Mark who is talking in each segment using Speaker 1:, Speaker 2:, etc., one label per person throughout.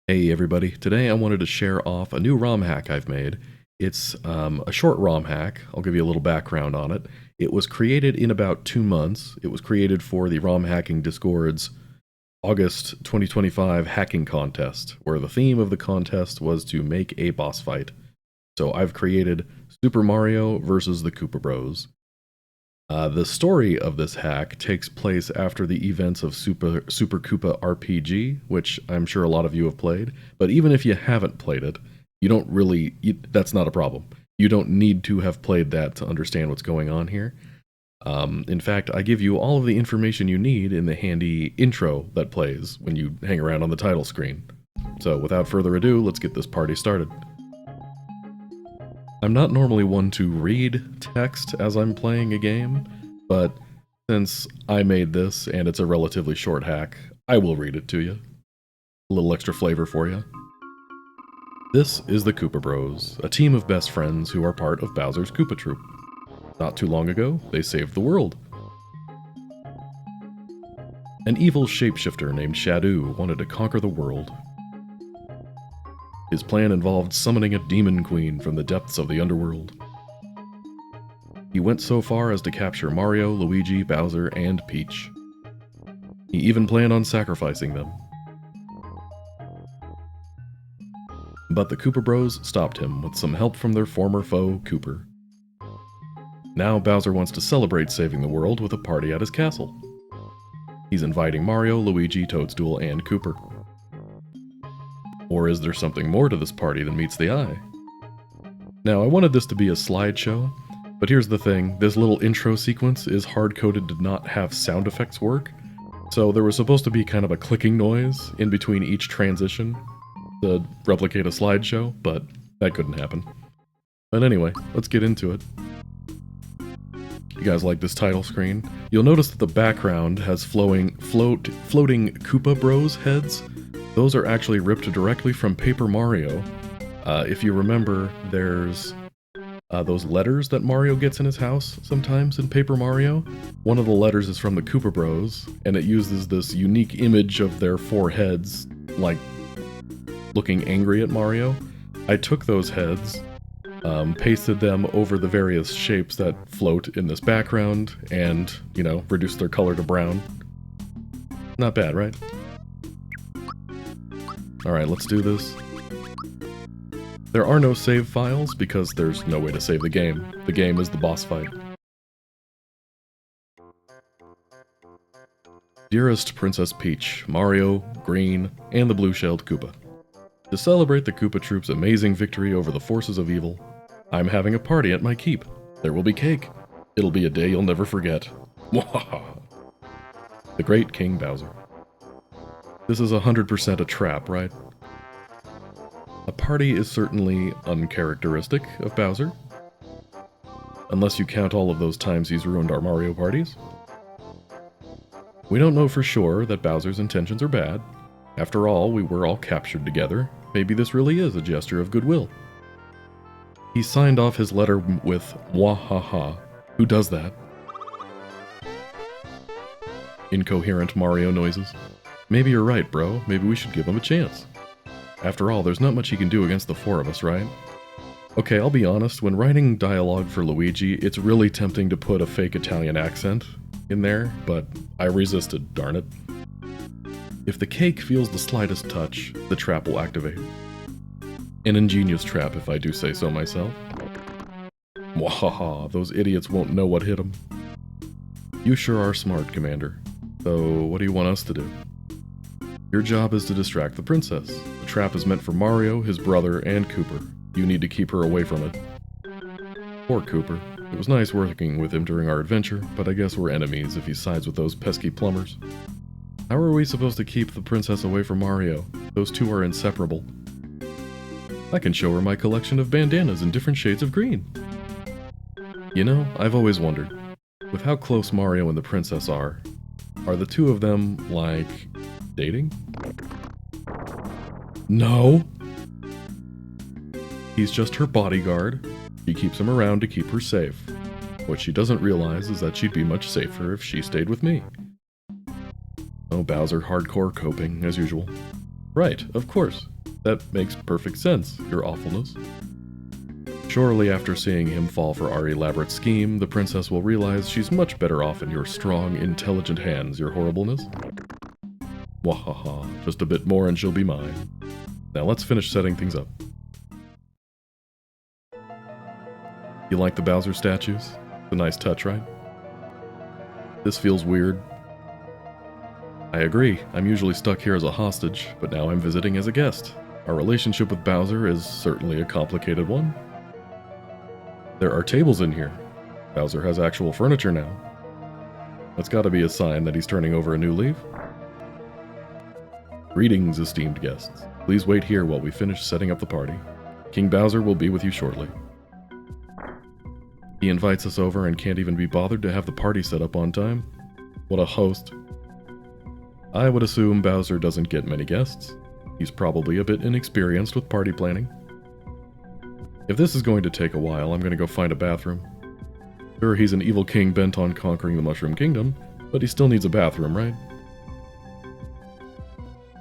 Speaker 1: Hey everybody, today I wanted to share off a new ROM hack I've made. It's a short ROM hack. I'll give you a little background on it. It was created in about 2 months. It was created for the ROM Hacking Discord's August 2025 hacking contest, where the theme of the contest was to make a boss fight. So I've created Super Mario versus the Koopa Bros. The story of this hack takes place after the events of Super Koopa RPG, which I'm sure a lot of you have played, but even if you haven't played it, you don't really, that's not a problem. You don't need to have played that to understand what's going on here. In fact, I give you all of the information you need in the handy intro that plays when you hang around on the title screen. So without further ado, let's get this party started. I'm not normally one to read text as I'm playing a game, but since I made this and it's a relatively short hack, I will read it to you. A little extra flavor for you. This is the Koopa Bros, a team of best friends who are part of Bowser's Koopa Troop. Not too long ago, they saved the world. An evil shapeshifter named Shadow wanted to conquer the world. His plan involved summoning a demon queen from the depths of the underworld. He went so far as to capture Mario, Luigi, Bowser, and Peach. He even planned on sacrificing them. But the Koopa Bros stopped him with some help from their former foe, Kooper. Now Bowser wants to celebrate saving the world with a party at his castle. He's inviting Mario, Luigi, Toadstool, and Kooper. Or is there something more to this party than meets the eye? Now, I wanted this to be a slideshow, but here's the thing, this little intro sequence is hard-coded to not have sound effects work, so there was supposed to be kind of a clicking noise in between each transition to replicate a slideshow, but that couldn't happen. But anyway, let's get into it. You guys like this title screen? You'll notice that the background has floating Koopa Bros heads. Those are actually ripped directly from Paper Mario. If you remember, there's those letters that Mario gets in his house sometimes in Paper Mario. One of the letters is from the Koopa Bros, and it uses this unique image of their 4 heads, like, looking angry at Mario. I took those heads, pasted them over the various shapes that float in this background, and, you know, reduced their color to brown. Not bad, right? Alright, let's do this. There are no save files because there's no way to save the game. The game is the boss fight. Dearest Princess Peach, Mario, Green, and the blue-shelled Koopa. To celebrate the Koopa Troop's amazing victory over the forces of evil, I'm having a party at my keep. There will be cake. It'll be a day you'll never forget. Mwahaha! The Great King Bowser. This is 100% a trap, right? A party is certainly uncharacteristic of Bowser. Unless you count all of those times he's ruined our Mario parties. We don't know for sure that Bowser's intentions are bad. After all, we were all captured together. Maybe this really is a gesture of goodwill. He signed off his letter with "Mwahaha." Who does that? Incoherent Mario noises. Maybe you're right, bro. Maybe we should give him a chance. After all, there's not much he can do against the 4 of us, right? Okay, I'll be honest, when writing dialogue for Luigi, it's really tempting to put a fake Italian accent in there, but I resisted, darn it. If the cake feels the slightest touch, the trap will activate. An ingenious trap, if I do say so myself. Mwahaha, those idiots won't know what hit them. You sure are smart, Commander. So, what do you want us to do? Your job is to distract the princess. The trap is meant for Mario, his brother, and Kooper. You need to keep her away from it. Poor Kooper. It was nice working with him during our adventure, but I guess we're enemies if he sides with those pesky plumbers. How are we supposed to keep the princess away from Mario? Those two are inseparable. I can show her my collection of bandanas in different shades of green. You know, I've always wondered, with how close Mario and the princess are the two of them, like, dating? No! He's just her bodyguard. She keeps him around to keep her safe. What she doesn't realize is that she'd be much safer if she stayed with me. Oh, Bowser, hardcore coping, as usual. Right, of course. That makes perfect sense, your awfulness. Surely after seeing him fall for our elaborate scheme, the princess will realize she's much better off in your strong, intelligent hands, your horribleness. Wahaha, just a bit more and she'll be mine. Now let's finish setting things up. You like the Bowser statues? It's a nice touch, right? This feels weird. I agree, I'm usually stuck here as a hostage, but now I'm visiting as a guest. Our relationship with Bowser is certainly a complicated one. There are tables in here. Bowser has actual furniture now. That's gotta be a sign that he's turning over a new leaf. Greetings, esteemed guests. Please wait here while we finish setting up the party. King Bowser will be with you shortly. He invites us over and can't even be bothered to have the party set up on time. What a host. I would assume Bowser doesn't get many guests. He's probably a bit inexperienced with party planning. If this is going to take a while, I'm going to go find a bathroom. Sure, he's an evil king bent on conquering the Mushroom Kingdom, but he still needs a bathroom, right?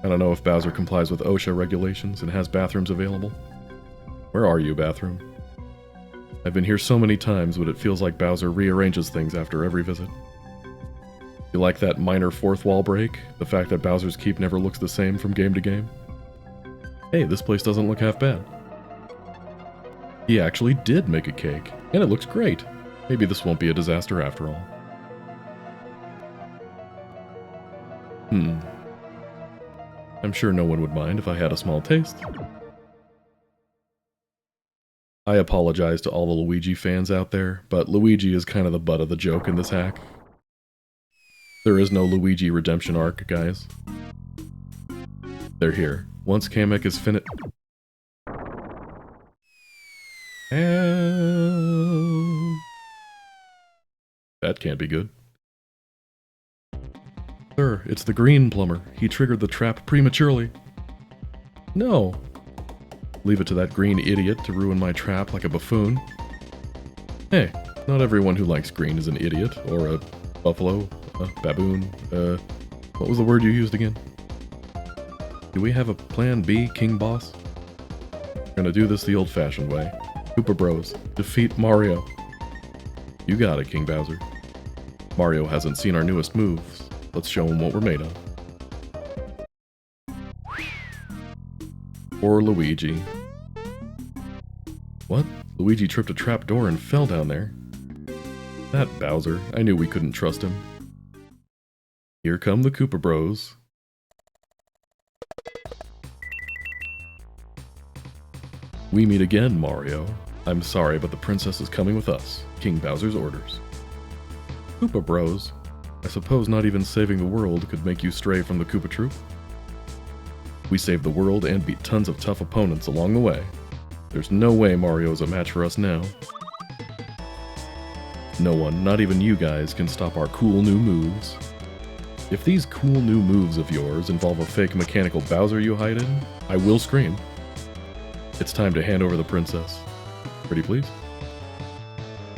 Speaker 1: I don't know if Bowser complies with OSHA regulations and has bathrooms available. Where are you, bathroom? I've been here so many times, but it feels like Bowser rearranges things after every visit. You like that minor fourth wall break? The fact that Bowser's Keep never looks the same from game to game? Hey, this place doesn't look half bad. He actually did make a cake, and it looks great. Maybe this won't be a disaster after all. I'm sure no one would mind if I had a small taste. I apologize to all the Luigi fans out there, but Luigi is kind of the butt of the joke in this hack. There is no Luigi redemption arc, guys. They're here. Once Kamek is finished... That can't be good. Sir, it's the green plumber. He triggered the trap prematurely. No. Leave it to that green idiot to ruin my trap like a buffoon. Hey, not everyone who likes green is an idiot, or a buffalo, a baboon, what was the word you used again? Do we have a plan B, King Boss? We're gonna do this the old-fashioned way. Koopa Bros, defeat Mario. You got it, King Bowser. Mario hasn't seen our newest moves. Let's show him what we're made of. Poor Luigi. What? Luigi tripped a trap door and fell down there. That Bowser. I knew we couldn't trust him. Here come the Koopa Bros. We meet again, Mario. I'm sorry, but the princess is coming with us. King Bowser's orders. Koopa Bros. I suppose not even saving the world could make you stray from the Koopa Troop. We saved the world and beat tons of tough opponents along the way. There's no way Mario's a match for us now. No one, not even you guys, can stop our cool new moves. If these cool new moves of yours involve a fake mechanical Bowser you hide in, I will scream. It's time to hand over the princess. Pretty please?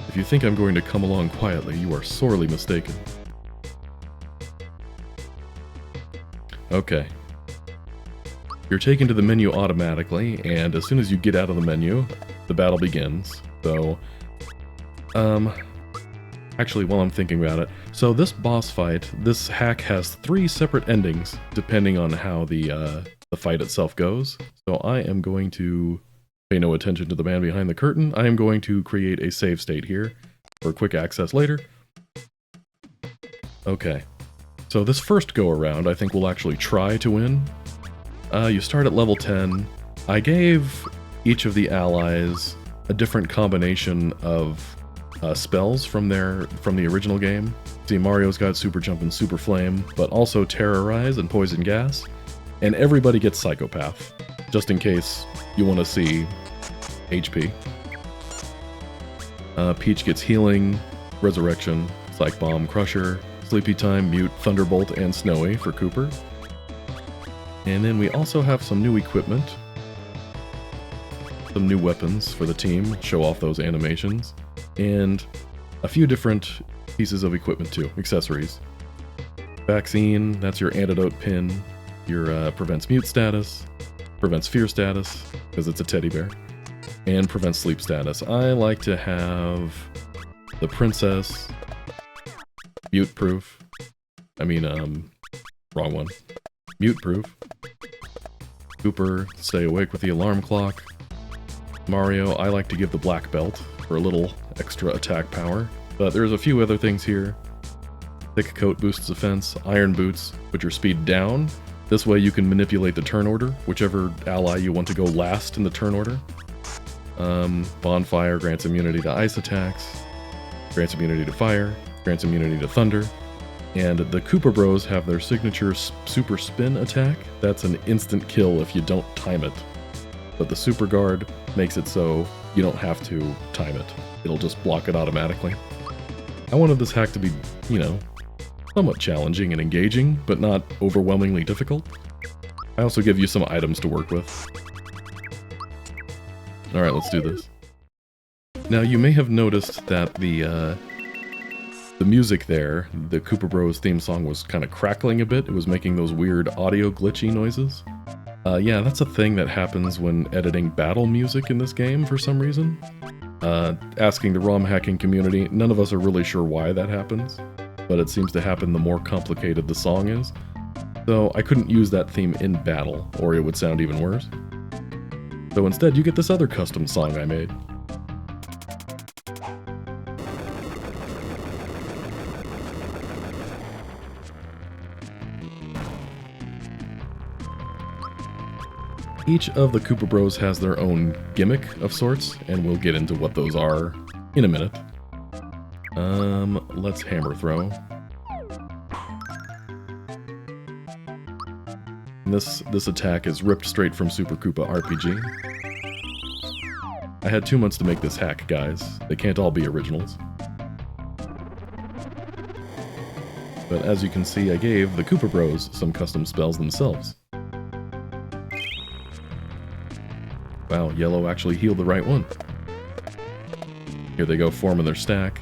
Speaker 1: If you think I'm going to come along quietly, you are sorely mistaken. Okay. You're taken to the menu automatically, and as soon as you get out of the menu, the battle begins. So, actually, while I'm thinking about it, so this boss fight, this hack has 3 separate endings, depending on how the fight itself goes. So I am going to pay no attention to the man behind the curtain. I am going to create a save state here for quick access later. Okay. So this first go-around, I think we'll actually try to win. You start at level 10. I gave each of the allies a different combination of spells from the original game. See, Mario's got Super Jump and Super Flame, but also Terrorize and Poison Gas. And everybody gets Psychopath, just in case you want to see HP. Peach gets Healing, Resurrection, Psych Bomb, Crusher, Sleepy Time, Mute, Thunderbolt, and Snowy for Cooper. And then we also have some new equipment. Some new weapons for the team, show off those animations. And a few different pieces of equipment too, accessories. Vaccine, that's your antidote pin. Your prevents mute status. prevents fear status, because it's a teddy bear, and prevents sleep status. I like to have the princess mute proof. Wrong one. Mute proof. Cooper, stay awake with the alarm clock. Mario, I like to give the black belt for a little extra attack power. But there's a few other things here. Thick coat boosts defense. Iron boots put your speed down. This way you can manipulate the turn order, whichever ally you want to go last in the turn order. Bonfire grants immunity to ice attacks. Grants immunity to fire. Grants immunity to thunder. And the Koopa Bros have their signature super spin attack. That's an instant kill if you don't time it. But the super guard makes it so you don't have to time it. It'll just block it automatically. I wanted this hack to be, somewhat challenging and engaging, but not overwhelmingly difficult. I also give you some items to work with. Alright, let's do this. Now, you may have noticed that the music there, the Koopa Bros theme song, was kind of crackling a bit. It was making those weird audio glitchy noises. Yeah, that's a thing that happens when editing battle music in this game for some reason. Asking the ROM hacking community, none of us are really sure why that happens, but it seems to happen the more complicated the song is. So I couldn't use that theme in battle, or it would sound even worse. So instead you get this other custom song I made. Each of the Koopa Bros has their own gimmick of sorts, and we'll get into what those are in a minute. Let's hammer throw. This attack is ripped straight from Super Koopa RPG. I had 2 months to make this hack, guys. They can't all be originals. But as you can see, I gave the Koopa Bros some custom spells themselves. Wow, yellow actually healed the right one. Here they go, forming their stack.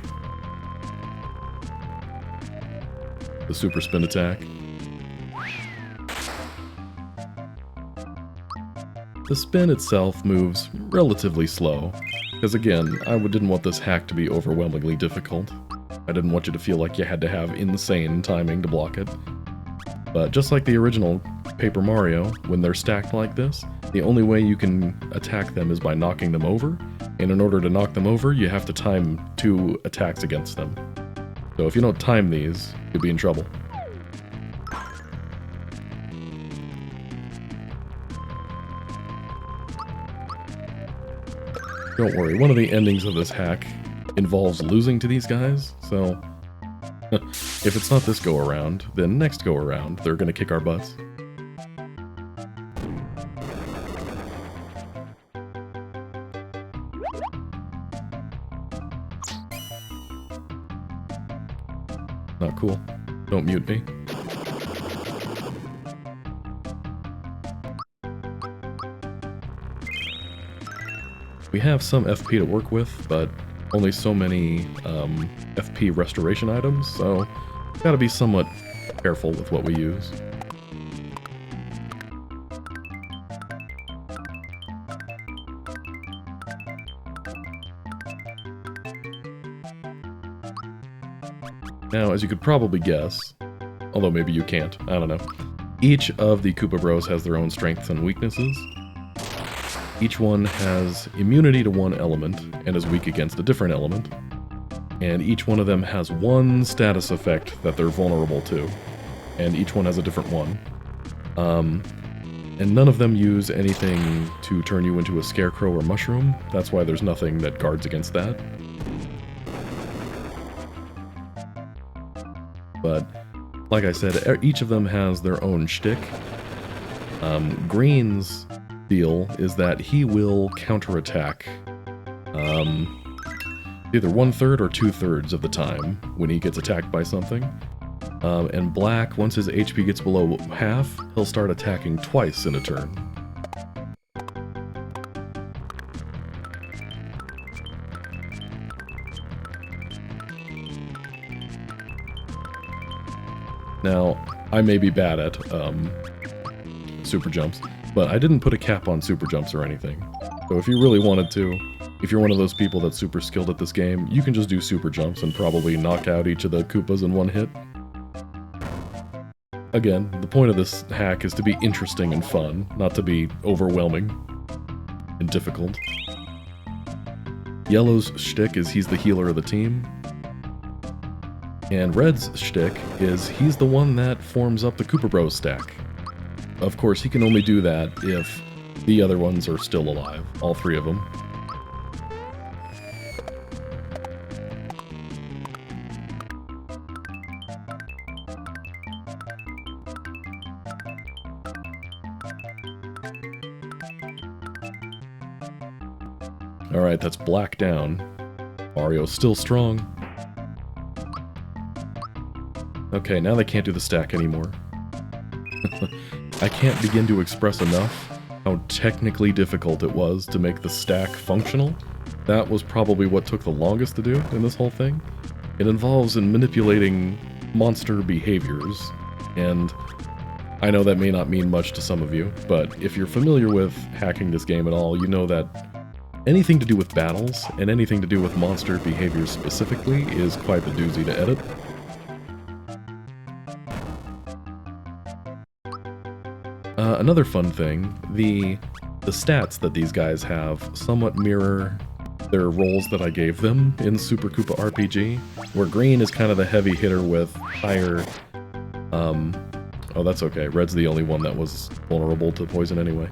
Speaker 1: The super spin attack. The spin itself moves relatively slow, because again, I didn't want this hack to be overwhelmingly difficult. I didn't want you to feel like you had to have insane timing to block it. But just like the original Paper Mario, when they're stacked like this, the only way you can attack them is by knocking them over, and in order to knock them over, you have to time 2 attacks against them. So if you don't time these, you'll be in trouble. Don't worry, one of the endings of this hack involves losing to these guys, so if it's not this go-around, then next go-around, they're gonna kick our butts. Not cool. Don't mute me. We have some FP to work with, but only so many FP restoration items, so gotta be somewhat careful with what we use. Now, as you could probably guess, although maybe you can't, I don't know, each of the Koopa Bros has their own strengths and weaknesses. Each one has immunity to one element and is weak against a different element. And each one of them has one status effect that they're vulnerable to. And each one has a different one. And none of them use anything to turn you into a scarecrow or mushroom. That's why there's nothing that guards against that. But, like I said, each of them has their own shtick. Green's deal is that he will counterattack either 1/3 or 2/3 of the time when he gets attacked by something. And Black, once his HP gets below half, he'll start attacking twice in a turn. Now, I may be bad at super jumps, But I didn't put a cap on super jumps or anything. So if you really wanted to, if you're one of those people that's super skilled at this game, you can just do super jumps and probably knock out each of the Koopas in one hit. Again, the point of this hack is to be interesting and fun, not to be overwhelming and difficult. Yellow's shtick is he's the healer of the team. And Red's shtick is he's the one that forms up the Koopa Bros stack. Of course, he can only do that if the other ones are still alive, all three of them. Alright, that's black down. Mario's still strong. Okay, now they can't do the stack anymore. I can't begin to express enough how technically difficult it was to make the stack functional. That was probably what took the longest to do in this whole thing. It involves in manipulating monster behaviors, and I know that may not mean much to some of you, but if you're familiar with hacking this game at all, you know that anything to do with battles, and anything to do with monster behaviors specifically, is quite the doozy to edit. Another fun thing, the stats that these guys have somewhat mirror their roles that I gave them in Super Koopa RPG, where green is kind of the heavy hitter with higher... oh, that's okay, red's the only one that was vulnerable to poison anyway.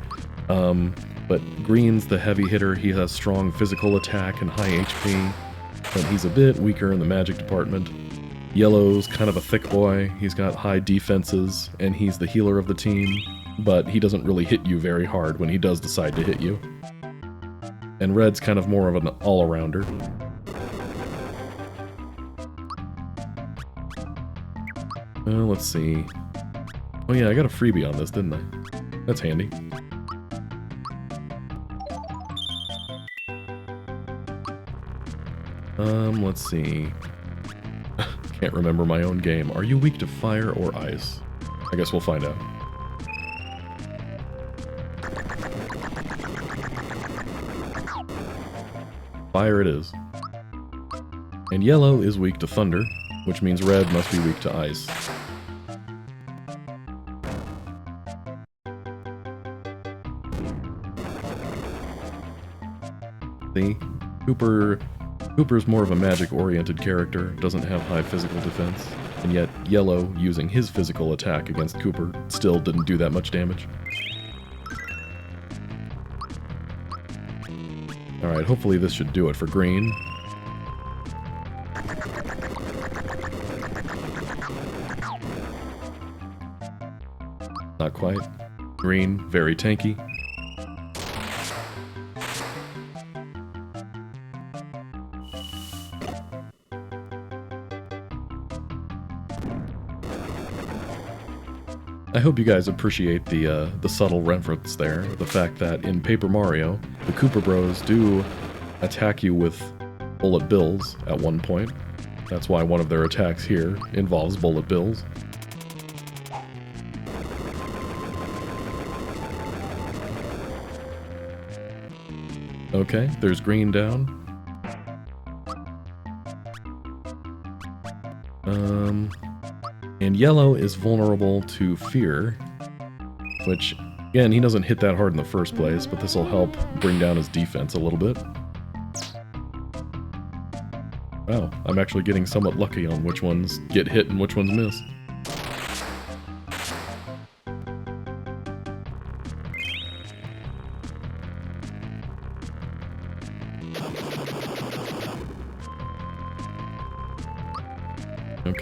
Speaker 1: But green's the heavy hitter, he has strong physical attack and high HP, but he's a bit weaker in the magic department. Yellow's kind of a thick boy, he's got high defenses, and he's the healer of the team, but he doesn't really hit you very hard when he does decide to hit you. And red's kind of more of an all-arounder. Let's see. Oh yeah, I got a freebie on this, didn't I? That's handy. Let's see. Can't remember my own game. Are you weak to fire or ice? I guess we'll find out. Fire it is. And yellow is weak to thunder, which means red must be weak to ice. See? Cooper's more of a magic-oriented character, doesn't have high physical defense, and yet Yellow, using his physical attack against Cooper, still didn't do that much damage. Alright, hopefully this should do it for green. Not quite. Green, very tanky. I hope you guys appreciate the subtle reference there, the fact that in Paper Mario, the Koopa Bros do attack you with bullet bills at one point. That's why one of their attacks here involves bullet bills. Okay, there's green down. And yellow is vulnerable to fear, which, again, he doesn't hit that hard in the first place, but this will help bring down his defense a little bit. Wow, I'm actually getting somewhat lucky on which ones get hit and which ones miss.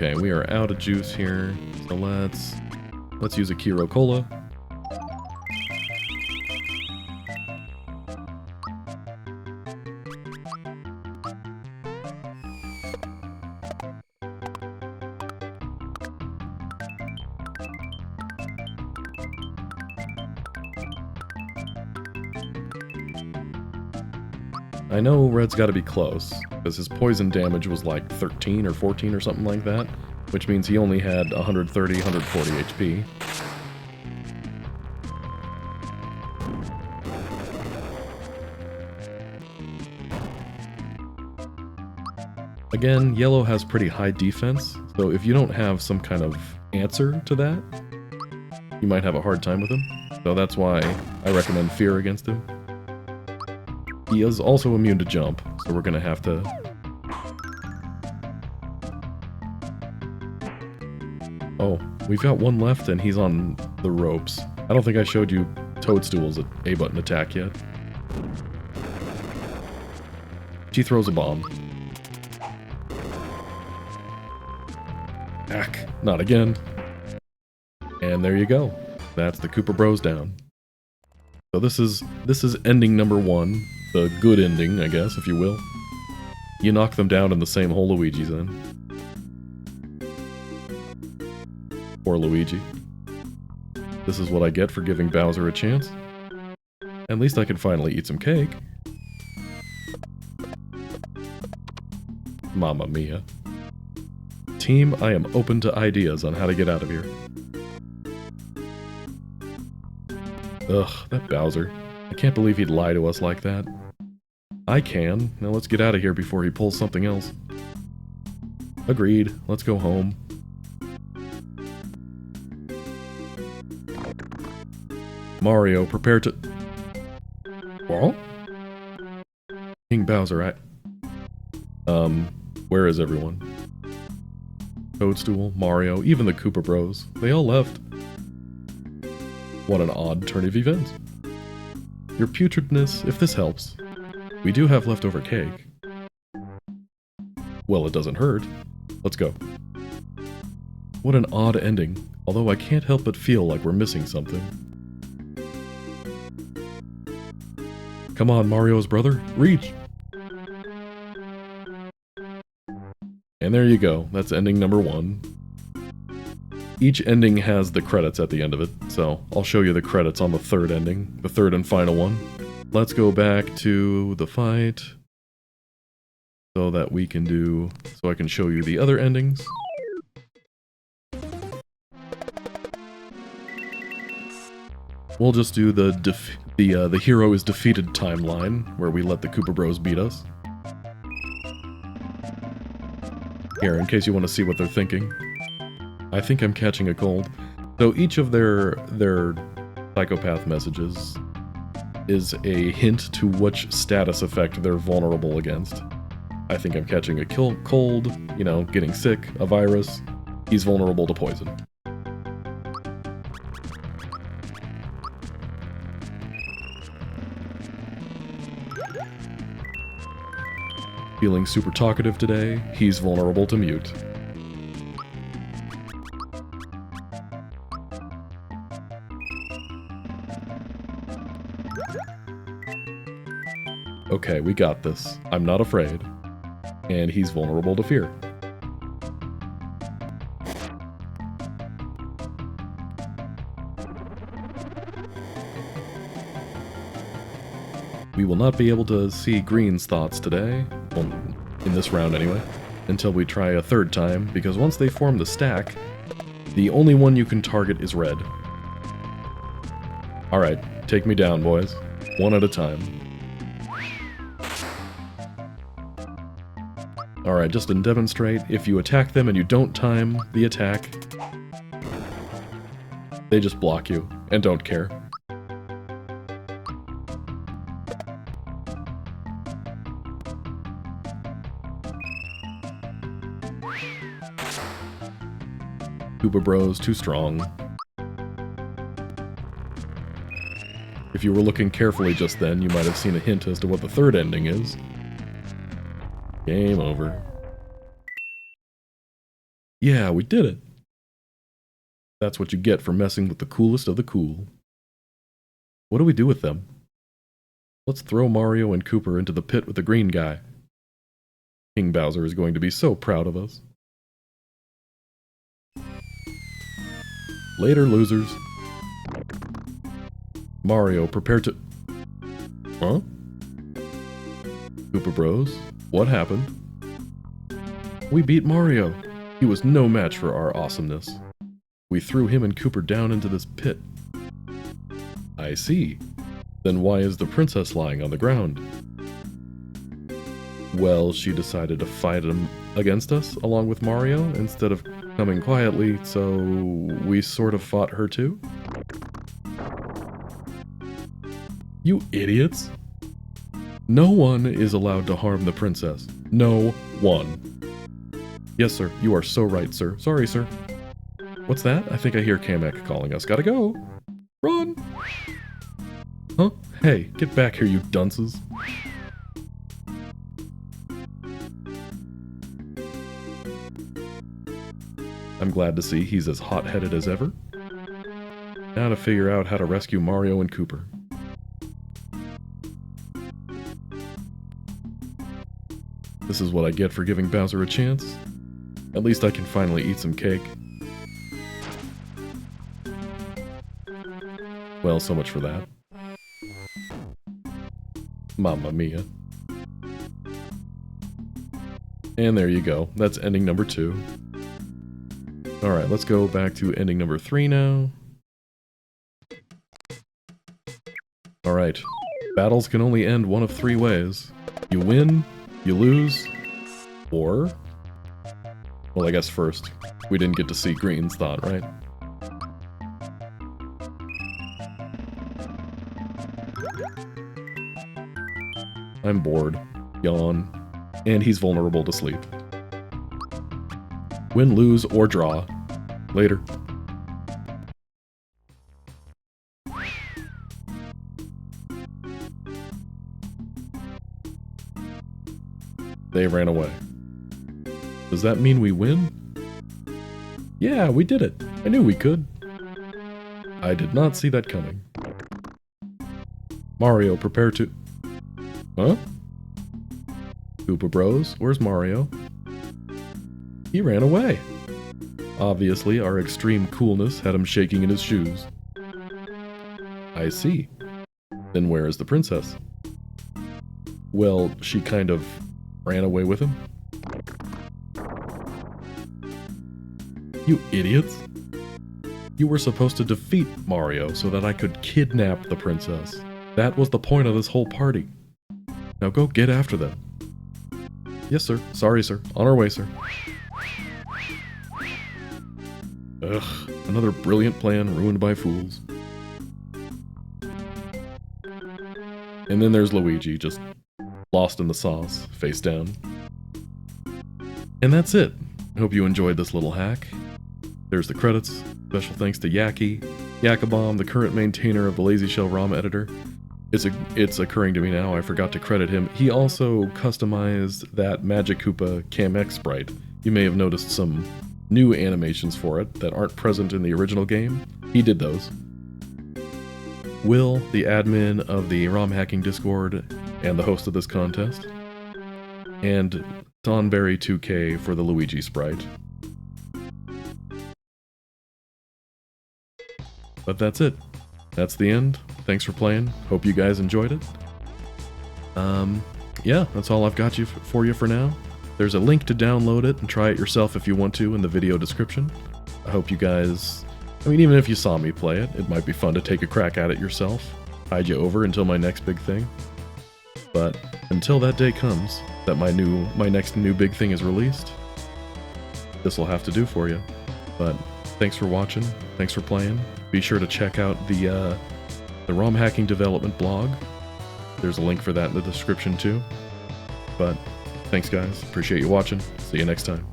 Speaker 1: Okay, we are out of juice here, so let's use a Kiro Cola. I know red's got to be close, because his poison damage was like 13 or 14 or something like that, which means he only had 130, 140 HP. Again, yellow has pretty high defense, so if you don't have some kind of answer to that, you might have a hard time with him. So that's why I recommend fear against him. He is also immune to jump, so we're gonna have to... Oh, we've got one left and he's on the ropes. I don't think I showed you Toadstool's A-button attack yet. She throws a bomb. Ack, not again. And there you go. That's the Koopa Bros down. So this is ending number 1, the good ending, I guess, if you will. You knock them down in the same hole Luigi's in. Poor Luigi. This is what I get for giving Bowser a chance. At least I can finally eat some cake. Mamma mia. Team, I am open to ideas on how to get out of here. Ugh, that Bowser. I can't believe he'd lie to us like that. I can. Now let's get out of here before he pulls something else. Agreed. Let's go home. Mario, prepare to... What? King Bowser, where is everyone? Toadstool, Mario, even the Koopa Bros. They all left. What an odd turn of events. Your putridness, if this helps. We do have leftover cake. Well, it doesn't hurt. Let's go. What an odd ending, although I can't help but feel like we're missing something. Come on, Mario's brother, reach! And there you go, that's ending number 1. Each ending has the credits at the end of it, so I'll show you the credits on the third ending, the third and final one. Let's go back to the fight, so that we can do, so I can show you the other endings. We'll just do the hero is defeated timeline, where we let the Koopa Bros beat us. Here, in case you want to see what they're thinking. I think I'm catching a cold. So each of their psychopath messages is a hint to which status effect they're vulnerable against. I think I'm catching a cold, you know, getting sick, a virus. He's vulnerable to poison. Feeling super talkative today, he's vulnerable to mute. Okay, we got this. I'm not afraid. And he's vulnerable to fear. We will not be able to see Green's thoughts today, well, in this round anyway, until we try a third time, because once they form the stack, the only one you can target is red. Alright, take me down, boys. One at a time. Alright, just to demonstrate, if you attack them and you don't time the attack, they just block you, and don't care. Koopa Bros, too strong. If you were looking carefully just then, you might have seen a hint as to what the third ending is. Game over. Yeah, we did it! That's what you get for messing with the coolest of the cool. What do we do with them? Let's throw Mario and Koopa into the pit with the green guy. King Bowser is going to be so proud of us. Later, losers. Mario, prepare to... Huh? Koopa Bros, what happened? We beat Mario. He was no match for our awesomeness. We threw him and Koopa down into this pit. I see. Then why is the princess lying on the ground? well, she decided to fight him against us along with Mario instead of coming quietly, so we sort of fought her too. You idiots! No one is allowed to harm the princess. No one. Yes, sir. You are so right, sir. Sorry, sir. What's that? I think I hear Kamek calling us. Gotta go. Run! Huh? Hey, get back here, you dunces. I'm glad to see he's as hot-headed as ever. Now to figure out how to rescue Mario and Koopa. This is what I get for giving Bowser a chance. At least I can finally eat some cake. Well, so much for that. Mamma mia. And there you go. That's ending number 2. Alright, let's go back to ending number 3 now. Alright. Battles can only end one of 3 ways. You win, you lose, or... Well, I guess first, we didn't get to see Green's thought, right? I'm bored. Yawn. And he's vulnerable to sleep. Win, lose, or draw. Later. They ran away. Does that mean we win? Yeah, we did it. I knew we could. I did not see that coming. Mario, prepare to... Huh? Koopa Bros, where's Mario? He ran away. Obviously, our extreme coolness had him shaking in his shoes. I see. Then where is the princess? Well, she kind of ran away with him. You idiots! You were supposed to defeat Mario so that I could kidnap the princess. That was the point of this whole party. Now go get after them. Yes, sir. Sorry, sir. On our way, sir. Ugh, another brilliant plan ruined by fools. And then there's Luigi, just lost in the sauce, face down. And that's it. I hope you enjoyed this little hack. There's the credits. Special thanks to Yaki, Yakabomb, the current maintainer of the Lazy Shell ROM editor. It's occurring to me now, I forgot to credit him. He also customized that Magic Koopa Kamek sprite. You may have noticed some new animations for it that aren't present in the original game. He did those. Will, the admin of the ROM hacking Discord and the host of this contest. And Donberry2K for the Luigi sprite. But that's it. That's the end. Thanks for playing. Hope you guys enjoyed it. Yeah, that's all I've got for you for now. There's a link to download it and try it yourself if you want to in the video description. I hope you guys... I mean, even if you saw me play it, it might be fun to take a crack at it yourself. Tide you over until my next big thing. But until that day comes, that my next new big thing is released, this will have to do for you. But thanks for watching. Thanks for playing. Be sure to check out the ROM hacking development blog. There's a link for that in the description too. But thanks guys, appreciate you watching. See you next time.